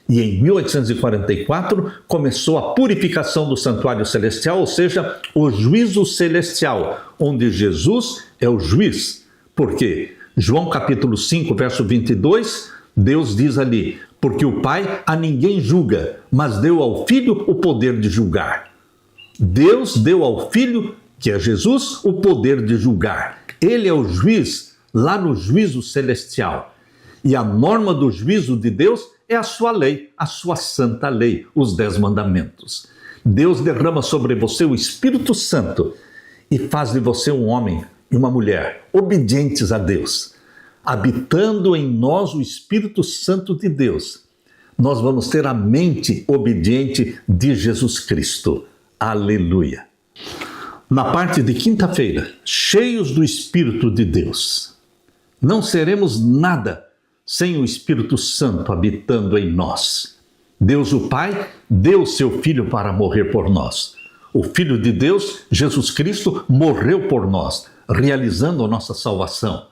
E em 1844 começou a purificação do santuário celestial, ou seja, o juízo celestial, onde Jesus é o juiz. Por quê? João capítulo 5, verso 22, Deus diz ali: porque o Pai a ninguém julga, mas deu ao Filho o poder de julgar. Deus deu ao Filho, que é Jesus, o poder de julgar. Ele é o juiz lá no juízo celestial. E a norma do juízo de Deus é a sua lei, a sua santa lei, os 10 mandamentos. Deus derrama sobre você o Espírito Santo e faz de você um homem e uma mulher obedientes a Deus. Habitando em nós o Espírito Santo de Deus, nós vamos ter a mente obediente de Jesus Cristo. Aleluia! Na parte de quinta-feira, cheios do Espírito de Deus, Não seremos nada sem o Espírito Santo habitando em nós. Deus o Pai deu seu Filho para morrer por nós. O Filho de Deus, Jesus Cristo, morreu por nós, realizando a nossa salvação.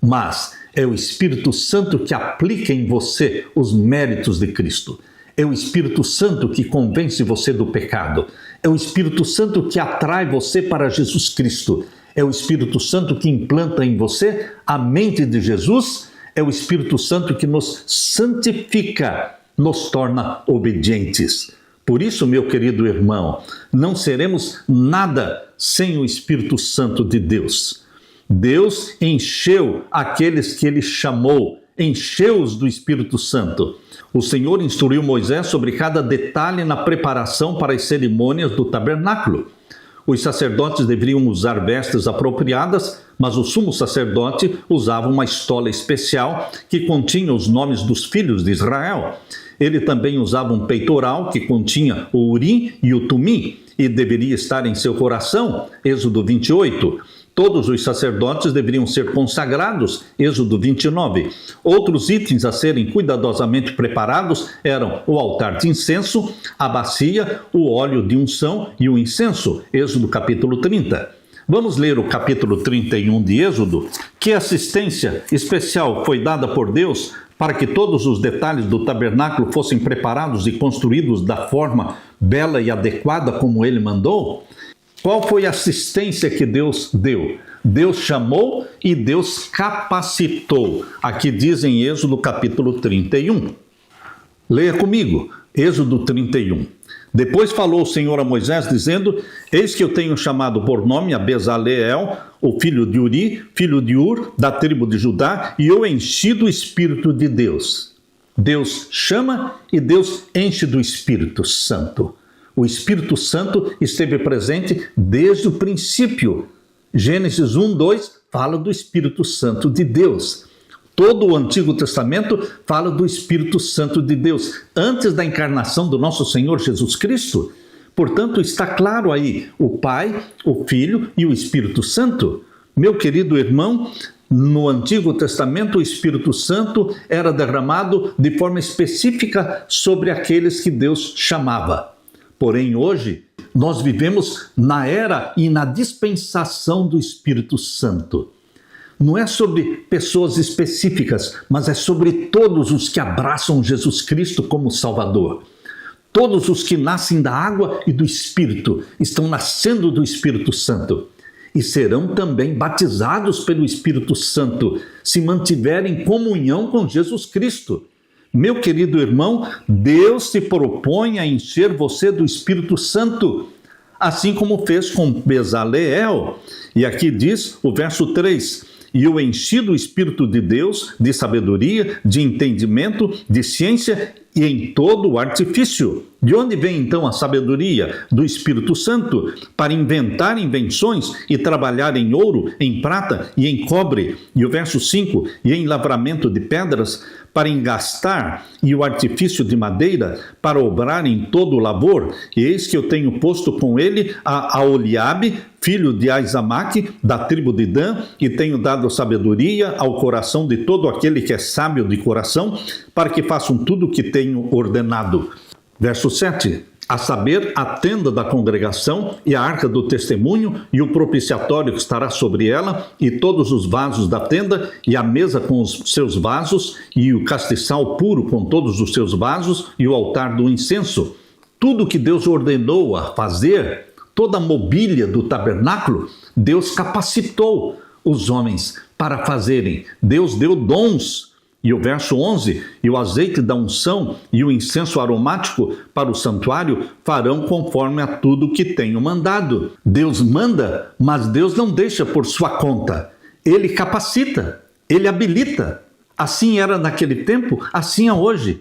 Mas é o Espírito Santo que aplica em você os méritos de Cristo. É o Espírito Santo que convence você do pecado. É o Espírito Santo que atrai você para Jesus Cristo. É o Espírito Santo que implanta em você a mente de Jesus. É o Espírito Santo que nos santifica, nos torna obedientes. Por isso, meu querido irmão, não seremos nada sem o Espírito Santo de Deus. Deus encheu aqueles que Ele chamou, encheu-os do Espírito Santo. O Senhor instruiu Moisés sobre cada detalhe na preparação para as cerimônias do tabernáculo. Os sacerdotes deveriam usar vestes apropriadas, mas o sumo sacerdote usava uma estola especial que continha os nomes dos filhos de Israel. Ele também usava um peitoral que continha o Urim e o Tumim e deveria estar em seu coração, Êxodo 28. Todos os sacerdotes deveriam ser consagrados, Êxodo 29. Outros itens a serem cuidadosamente preparados eram o altar de incenso, a bacia, o óleo de unção e o incenso, Êxodo capítulo 30. Vamos ler o capítulo 31 de Êxodo. Que assistência especial foi dada por Deus para que todos os detalhes do tabernáculo fossem preparados e construídos da forma bela e adequada como Ele mandou? Qual foi a assistência que Deus deu? Deus chamou e Deus capacitou. Aqui diz em Êxodo capítulo 31. Leia comigo, Êxodo 31. Depois falou o Senhor a Moisés, dizendo: Eis que eu tenho chamado por nome a Bezaleel, o filho de Uri, filho de Ur, da tribo de Judá, e eu enchi do Espírito de Deus. Deus chama e Deus enche do Espírito Santo. O Espírito Santo esteve presente desde o princípio. Gênesis 1, 2 fala do Espírito Santo de Deus. Todo o Antigo Testamento fala do Espírito Santo de Deus, antes da encarnação do nosso Senhor Jesus Cristo. Portanto, está claro aí o Pai, o Filho e o Espírito Santo. Meu querido irmão, no Antigo Testamento, o Espírito Santo era derramado de forma específica sobre aqueles que Deus chamava. Porém, hoje, nós vivemos na era e na dispensação do Espírito Santo. Não é sobre pessoas específicas, mas é sobre todos os que abraçam Jesus Cristo como Salvador. Todos os que nascem da água e do Espírito estão nascendo do Espírito Santo e serão também batizados pelo Espírito Santo se mantiverem em comunhão com Jesus Cristo. Meu querido irmão, Deus se propõe a encher você do Espírito Santo, assim como fez com Bezaleel. E aqui diz o verso 3: E eu enchi do Espírito de Deus, de sabedoria, de entendimento, de ciência e em todo o artifício. De onde vem então a sabedoria? Do Espírito Santo, para inventar invenções e trabalhar em ouro, em prata e em cobre. E o verso 5: E em lavramento de pedras, para engastar, e o artifício de madeira, para obrar em todo o labor. E eis que eu tenho posto com ele a Aholiabe, filho de Aizamaque, da tribo de Dan, e tenho dado sabedoria ao coração de todo aquele que é sábio de coração, para que façam tudo o que tenho ordenado. Verso 7. A saber, a tenda da congregação e a arca do testemunho e o propiciatório que estará sobre ela e todos os vasos da tenda e a mesa com os seus vasos e o castiçal puro com todos os seus vasos e o altar do incenso. Tudo que Deus ordenou a fazer, toda a mobília do tabernáculo, Deus capacitou os homens para fazerem. Deus deu dons. E o verso 11, e o azeite da unção e o incenso aromático para o santuário farão conforme a tudo que tenho mandado. Deus manda, mas Deus não deixa por sua conta. Ele capacita, Ele habilita. Assim era naquele tempo, assim é hoje.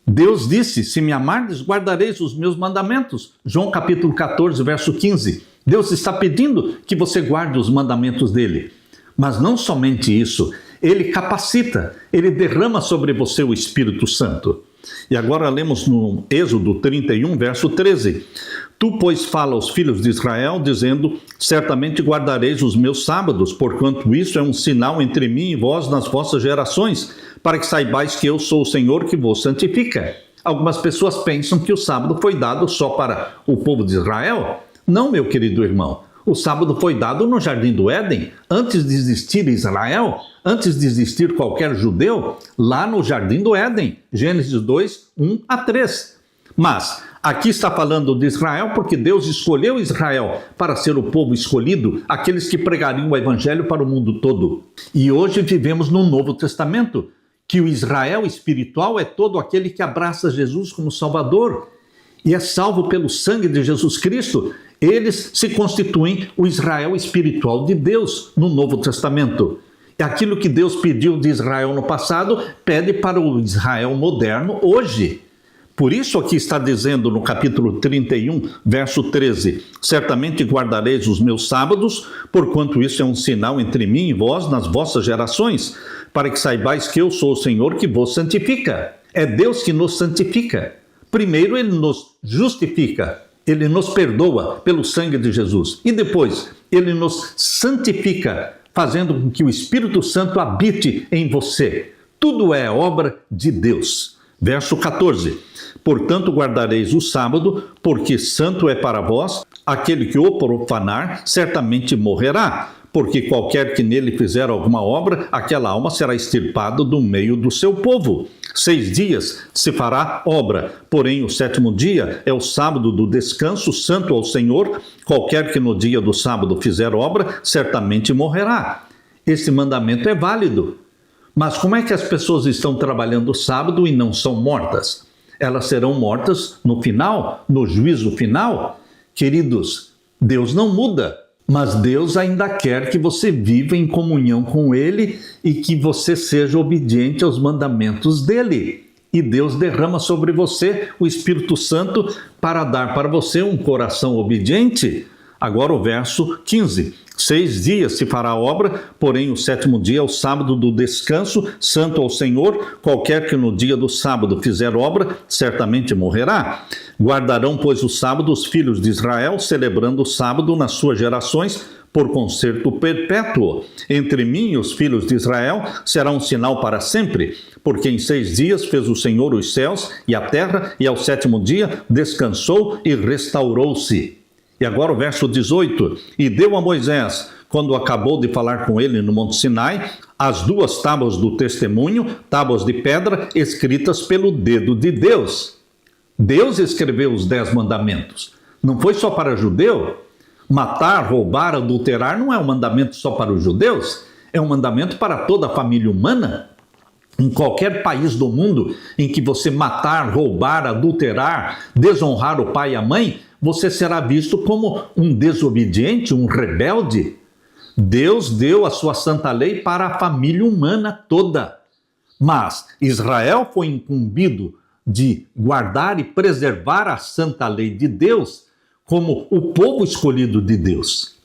Deus disse: se me amardes, guardareis os meus mandamentos. João capítulo 14, verso 15. Deus está pedindo que você guarde os mandamentos dele. Mas não somente isso, Ele capacita, Ele derrama sobre você o Espírito Santo. E agora lemos no Êxodo 31, verso 13. Tu, pois, fala aos filhos de Israel, dizendo: certamente guardareis os meus sábados, porquanto isso é um sinal entre mim e vós nas vossas gerações, para que saibais que eu sou o Senhor que vos santifica. Algumas pessoas pensam que o sábado foi dado só para o povo de Israel. Não, meu querido irmão. O sábado foi dado no Jardim do Éden, antes de existir Israel, antes de existir qualquer judeu, lá no Jardim do Éden. Gênesis 2, 1 a 3. Mas aqui está falando de Israel porque Deus escolheu Israel para ser o povo escolhido, aqueles que pregariam o evangelho para o mundo todo. E hoje vivemos no Novo Testamento, que o Israel espiritual é todo aquele que abraça Jesus como Salvador e é salvo pelo sangue de Jesus Cristo. Eles se constituem o Israel espiritual de Deus no Novo Testamento. É aquilo que Deus pediu de Israel no passado, pede para o Israel moderno hoje. Por isso aqui está dizendo no capítulo 31, verso 13: certamente guardareis os meus sábados, porquanto isso é um sinal entre mim e vós nas vossas gerações, para que saibais que eu sou o Senhor que vos santifica. É Deus que nos santifica. Primeiro Ele nos justifica, Ele nos perdoa pelo sangue de Jesus. E depois Ele nos santifica, fazendo com que o Espírito Santo habite em você. Tudo é obra de Deus. Verso 14: portanto guardareis o sábado, porque santo é para vós. Aquele que o profanar certamente morrerá, porque qualquer que nele fizer alguma obra, aquela alma será extirpada do meio do seu povo. 6 dias se fará obra, porém o 7º dia é o sábado do descanso, santo ao Senhor. Qualquer que no dia do sábado fizer obra, certamente morrerá. Esse mandamento é válido. Mas como é que as pessoas estão trabalhando sábado e não são mortas? Elas serão mortas no final, no juízo final. Queridos, Deus não muda, mas Deus ainda quer que você viva em comunhão com Ele e que você seja obediente aos mandamentos dEle. E Deus derrama sobre você o Espírito Santo para dar para você um coração obediente. Agora o verso 15: 6 dias se fará a obra, porém o 7º dia é o sábado do descanso, santo ao Senhor. Qualquer que no dia do sábado fizer obra, certamente morrerá. Guardarão, pois, o sábado os filhos de Israel, celebrando o sábado nas suas gerações, por concerto perpétuo. Entre mim e os filhos de Israel será um sinal para sempre, porque em 6 dias fez o Senhor os céus e a terra, e ao 7º dia descansou e restaurou-se. E agora o verso 18: e deu a Moisés, quando acabou de falar com ele no Monte Sinai, as 2 tábuas do testemunho, tábuas de pedra, escritas pelo dedo de Deus. Deus escreveu os 10 mandamentos. Não foi só para judeu. Matar, roubar, adulterar não é um mandamento só para os judeus. É um mandamento para toda a família humana. Em qualquer país do mundo em que você matar, roubar, adulterar, desonrar o pai e a mãe, você será visto como um desobediente, um rebelde. Deus deu a sua santa lei para a família humana toda. Mas Israel foi incumbido de guardar e preservar a santa lei de Deus como o povo escolhido de Deus.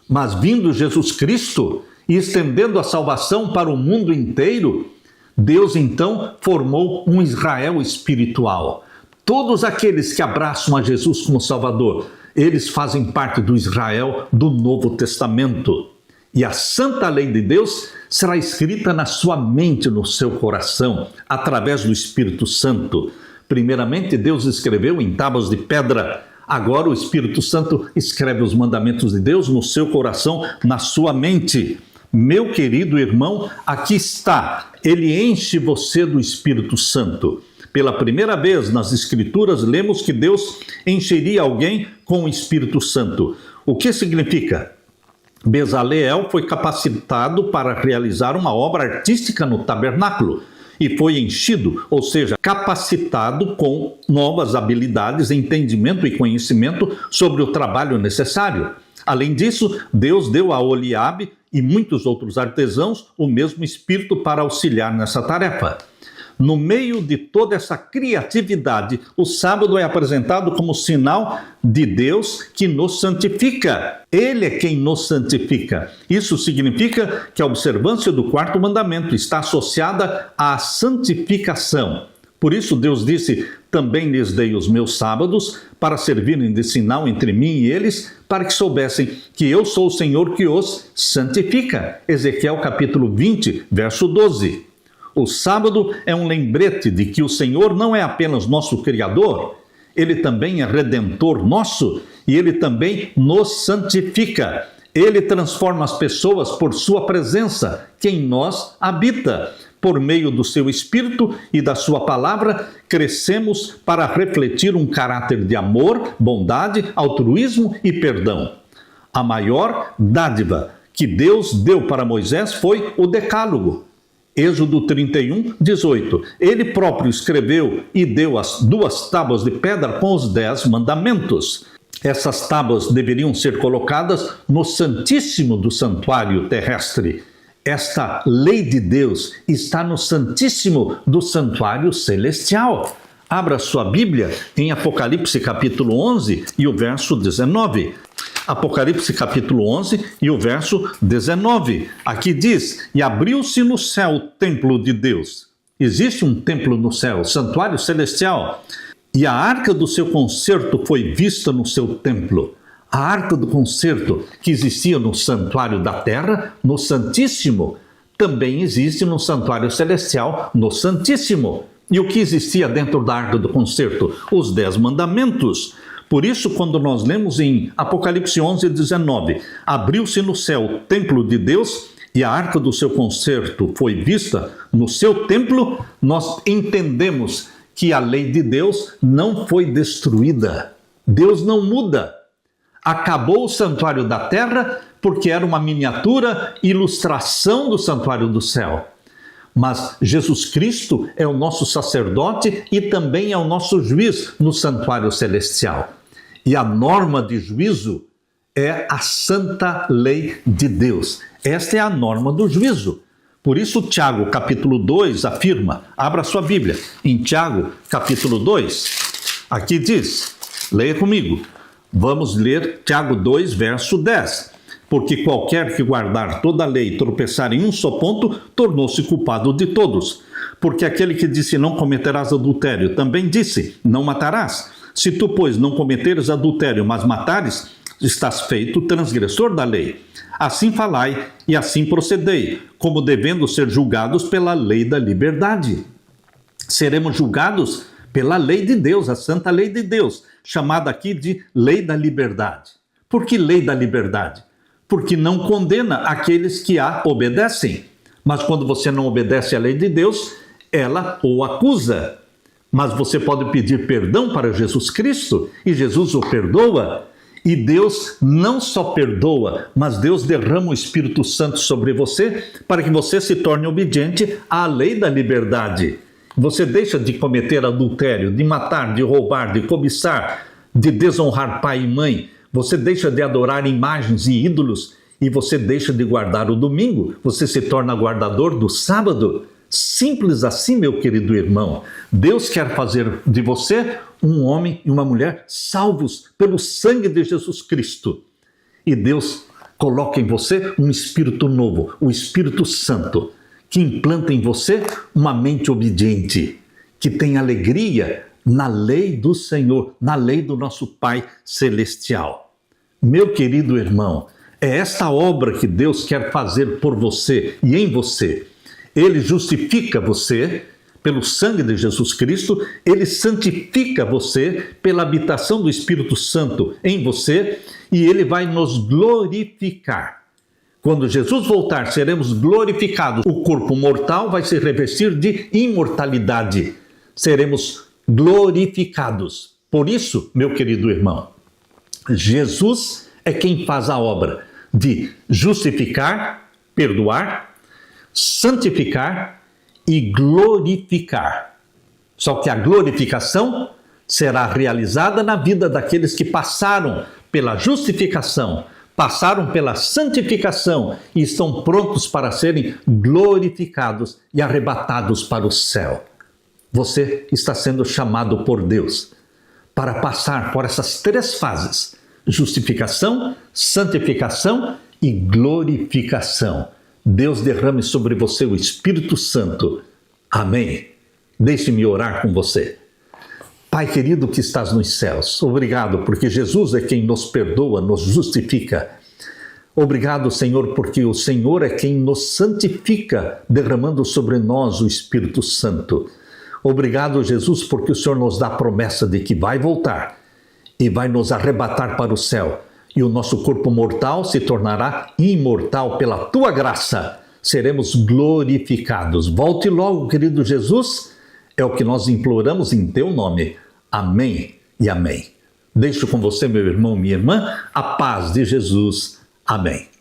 Mas vindo Jesus Cristo e estendendo a salvação para o mundo inteiro, Deus então formou um Israel espiritual. Todos aqueles que abraçam a Jesus como Salvador, eles fazem parte do Israel do Novo Testamento. E a santa lei de Deus será escrita na sua mente, no seu coração, através do Espírito Santo. Primeiramente, Deus escreveu em tábuas de pedra. Agora o Espírito Santo escreve os mandamentos de Deus no seu coração, na sua mente. Meu querido irmão, aqui está. Ele enche você do Espírito Santo. Pela primeira vez nas Escrituras, lemos que Deus encheria alguém com o Espírito Santo. O que significa? Bezaleel foi capacitado para realizar uma obra artística no tabernáculo e foi enchido, ou seja, capacitado com novas habilidades, entendimento e conhecimento sobre o trabalho necessário. Além disso, Deus deu a Oliabe e muitos outros artesãos o mesmo espírito para auxiliar nessa tarefa. No meio de toda essa criatividade, o sábado é apresentado como sinal de Deus que nos santifica. Ele é quem nos santifica. Isso significa que a observância do 4º mandamento está associada à santificação. Por isso Deus disse, também lhes dei os meus sábados para servirem de sinal entre mim e eles, para que soubessem que eu sou o Senhor que os santifica. Ezequiel capítulo 20, verso 12. O sábado é um lembrete de que o Senhor não é apenas nosso Criador, Ele também é Redentor nosso e Ele também nos santifica. Ele transforma as pessoas por sua presença, que em nós habita. Por meio do seu Espírito e da sua palavra, crescemos para refletir um caráter de amor, bondade, altruísmo e perdão. A maior dádiva que Deus deu para Moisés foi o Decálogo. Êxodo 31, 18. Ele próprio escreveu e deu as 2 tábuas de pedra com os 10 mandamentos. Essas tábuas deveriam ser colocadas no Santíssimo do Santuário Terrestre. Esta lei de Deus está no Santíssimo do Santuário Celestial. Abra sua Bíblia em Apocalipse capítulo 11 e o verso 19. Apocalipse capítulo 11 e o verso 19. Aqui diz, e abriu-se no céu o templo de Deus. Existe um templo no céu, santuário celestial. E a arca do seu concerto foi vista no seu templo. A arca do concerto que existia no santuário da terra, no Santíssimo, também existe no santuário celestial, no Santíssimo. E o que existia dentro da arca do concerto? Os 10 mandamentos. Por isso, quando nós lemos em Apocalipse 11, 19, abriu-se no céu o templo de Deus e a arca do seu concerto foi vista no seu templo, nós entendemos que a lei de Deus não foi destruída. Deus não muda. Acabou o santuário da terra porque era uma miniatura, ilustração do santuário do céu. Mas Jesus Cristo é o nosso sacerdote e também é o nosso juiz no santuário celestial. E a norma de juízo é a santa lei de Deus. Esta é a norma do juízo. Por isso Tiago capítulo 2 afirma, abra sua Bíblia, em Tiago capítulo 2, aqui diz, leia comigo. Vamos ler Tiago 2, verso 10. Porque qualquer que guardar toda a lei e tropeçar em um só ponto, tornou-se culpado de todos. Porque aquele que disse não cometerás adultério, também disse não matarás. Se tu, pois, não cometeres adultério, mas matares, estás feito transgressor da lei. Assim falai e assim procedei, como devendo ser julgados pela lei da liberdade. Seremos julgados pela lei de Deus, a santa lei de Deus, chamada aqui de lei da liberdade. Por que lei da liberdade? Porque não condena aqueles que a obedecem. Mas quando você não obedece à lei de Deus, ela o acusa. Mas você pode pedir perdão para Jesus Cristo e Jesus o perdoa. E Deus não só perdoa, mas Deus derrama o Espírito Santo sobre você para que você se torne obediente à lei da liberdade. Você deixa de cometer adultério, de matar, de roubar, de cobiçar, de desonrar pai e mãe. Você deixa de adorar imagens e ídolos e você deixa de guardar o domingo. Você se torna guardador do sábado. Simples assim, meu querido irmão. Deus quer fazer de você um homem e uma mulher salvos pelo sangue de Jesus Cristo. E Deus coloca em você um espírito novo, o Espírito Santo, que implanta em você uma mente obediente, que tem alegria na lei do Senhor, na lei do nosso Pai Celestial. Meu querido irmão, é esta obra que Deus quer fazer por você e em você. Ele justifica você pelo sangue de Jesus Cristo, Ele santifica você pela habitação do Espírito Santo em você e Ele vai nos glorificar. Quando Jesus voltar, seremos glorificados. O corpo mortal vai se revestir de imortalidade. Seremos glorificados. Por isso, meu querido irmão, Jesus é quem faz a obra de justificar, perdoar, santificar e glorificar. Só que a glorificação será realizada na vida daqueles que passaram pela justificação, passaram pela santificação e estão prontos para serem glorificados e arrebatados para o céu. Você está sendo chamado por Deus para passar por essas 3 fases: justificação, santificação e glorificação. Deus derrame sobre você o Espírito Santo. Amém. Deixe-me orar com você. Pai querido que estás nos céus, obrigado porque Jesus é quem nos perdoa, nos justifica. Obrigado, Senhor, porque o Senhor é quem nos santifica, derramando sobre nós o Espírito Santo. Obrigado, Jesus, porque o Senhor nos dá a promessa de que vai voltar e vai nos arrebatar para o céu. E o nosso corpo mortal se tornará imortal pela Tua graça. Seremos glorificados. Volte logo, querido Jesus. É o que nós imploramos em Teu nome. Amém e amém. Deixo com você, meu irmão, minha irmã, a paz de Jesus. Amém.